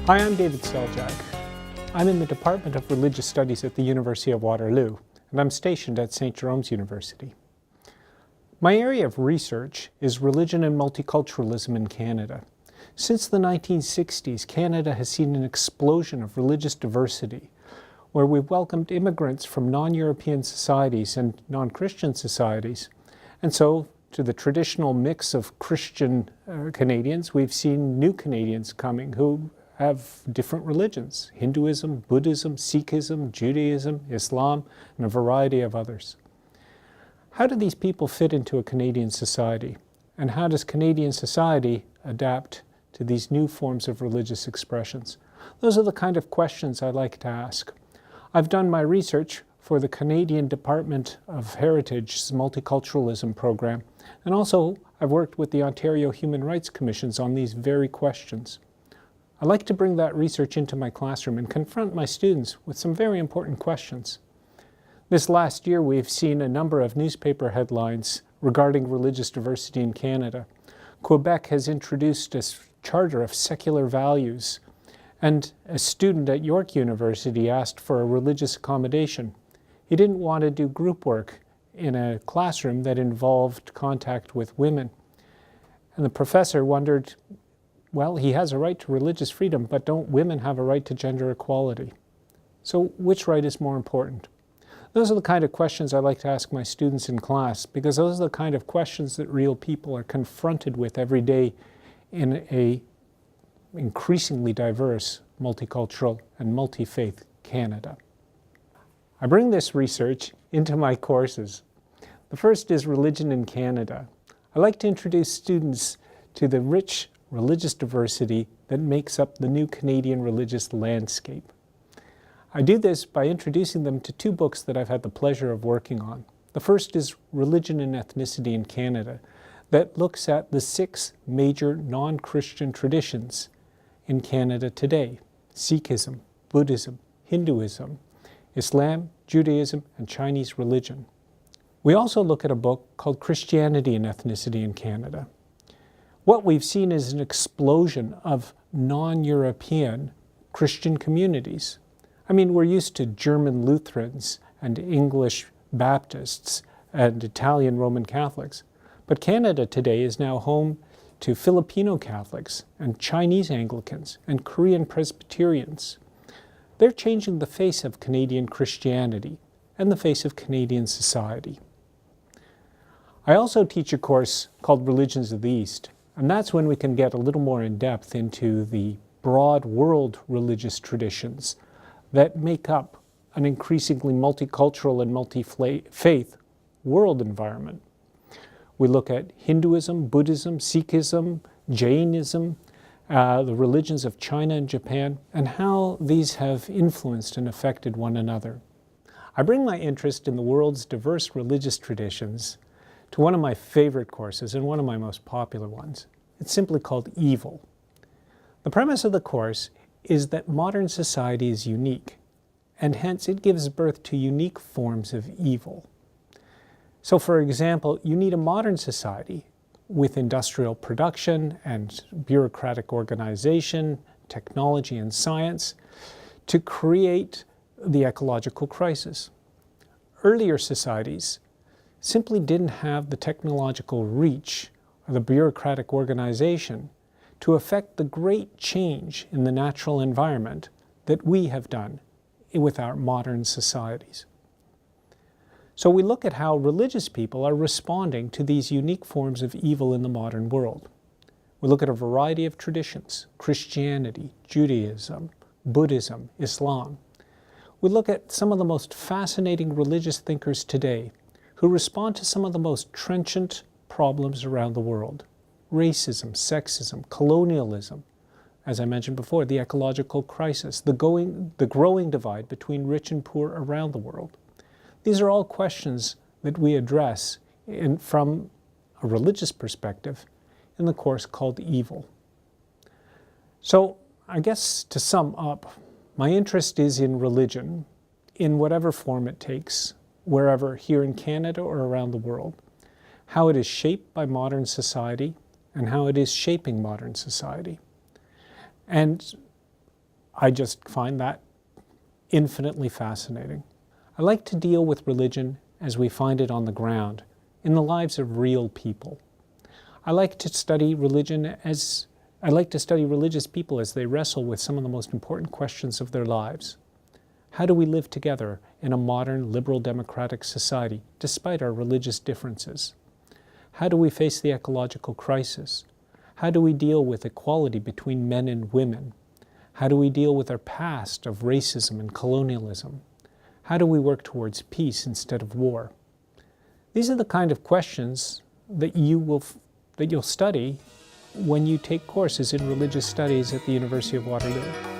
Hi, I'm David Seljak. I'm in the Department of Religious Studies at the University of Waterloo, and I'm stationed at St. Jerome's University. My area of research is religion and multiculturalism in Canada. Since the 1960s, Canada has seen an explosion of religious diversity, where we've welcomed immigrants from non-European societies and non-Christian societies. And so, to the traditional mix of Christian Canadians, we've seen new Canadians coming who have different religions: Hinduism, Buddhism, Sikhism, Judaism, Islam, and a variety of others. How do these people fit into a Canadian society? And how does Canadian society adapt to these new forms of religious expressions? Those are the kind of questions I like to ask. I've done my research for the Canadian Department of Heritage's Multiculturalism program, and also I've worked with the Ontario Human Rights Commissions on these very questions. I like to bring that research into my classroom and confront my students with some very important questions. This last year, we've seen a number of newspaper headlines regarding religious diversity in Canada. Quebec has introduced a charter of secular values, and a student at York University asked for a religious accommodation. He didn't want to do group work in a classroom that involved contact with women. And the professor wondered, well, he has a right to religious freedom, but don't women have a right to gender equality? So which right is more important? Those are the kind of questions I like to ask my students in class, because those are the kind of questions that real people are confronted with every day in a increasingly diverse, multicultural, and multi-faith Canada. I bring this research into my courses. The first is Religion in Canada. I like to introduce students to the rich religious diversity that makes up the new Canadian religious landscape. I do this by introducing them to two books that I've had the pleasure of working on. The first is Religion and Ethnicity in Canada, that looks at the 6 major non-Christian traditions in Canada today: Sikhism, Buddhism, Hinduism, Islam, Judaism, and Chinese religion. We also look at a book called Christianity and Ethnicity in Canada. What we've seen is an explosion of non-European Christian communities. I mean, we're used to German Lutherans and English Baptists and Italian Roman Catholics, but Canada today is now home to Filipino Catholics and Chinese Anglicans and Korean Presbyterians. They're changing the face of Canadian Christianity and the face of Canadian society. I also teach a course called Religions of the East, and that's when we can get a little more in depth into the broad world religious traditions that make up an increasingly multicultural and multi-faith world environment. We look at Hinduism, Buddhism, Sikhism, Jainism, the religions of China and Japan, and how these have influenced and affected one another. I bring my interest in the world's diverse religious traditions to one of my favorite courses and one of my most popular ones. It's simply called Evil. The premise of the course is that modern society is unique, and hence it gives birth to unique forms of evil. So, for example, you need a modern society with industrial production and bureaucratic organization, technology and science to create the ecological crisis. Earlier societies simply didn't have the technological reach or the bureaucratic organization to affect the great change in the natural environment that we have done with our modern societies. So we look at how religious people are responding to these unique forms of evil in the modern world. We look at a variety of traditions: Christianity, Judaism, Buddhism, Islam. We look at some of the most fascinating religious thinkers today who respond to some of the most trenchant problems around the world: racism, sexism, colonialism, as I mentioned before, the ecological crisis, the growing divide between rich and poor around the world. These are all questions that we address from a religious perspective in the course called Evil. So I guess to sum up, my interest is in religion, in whatever form it takes, wherever, here in Canada or around the world, how it is shaped by modern society and how it is shaping modern society. And I just find that infinitely fascinating. I like to deal with religion as we find it on the ground, in the lives of real people. I like to study religious people as they wrestle with some of the most important questions of their lives. How do we live together in a modern, liberal, democratic society, despite our religious differences? How do we face the ecological crisis? How do we deal with equality between men and women? How do we deal with our past of racism and colonialism? How do we work towards peace instead of war? These are the kind of questions that you'll study when you take courses in religious studies at the University of Waterloo.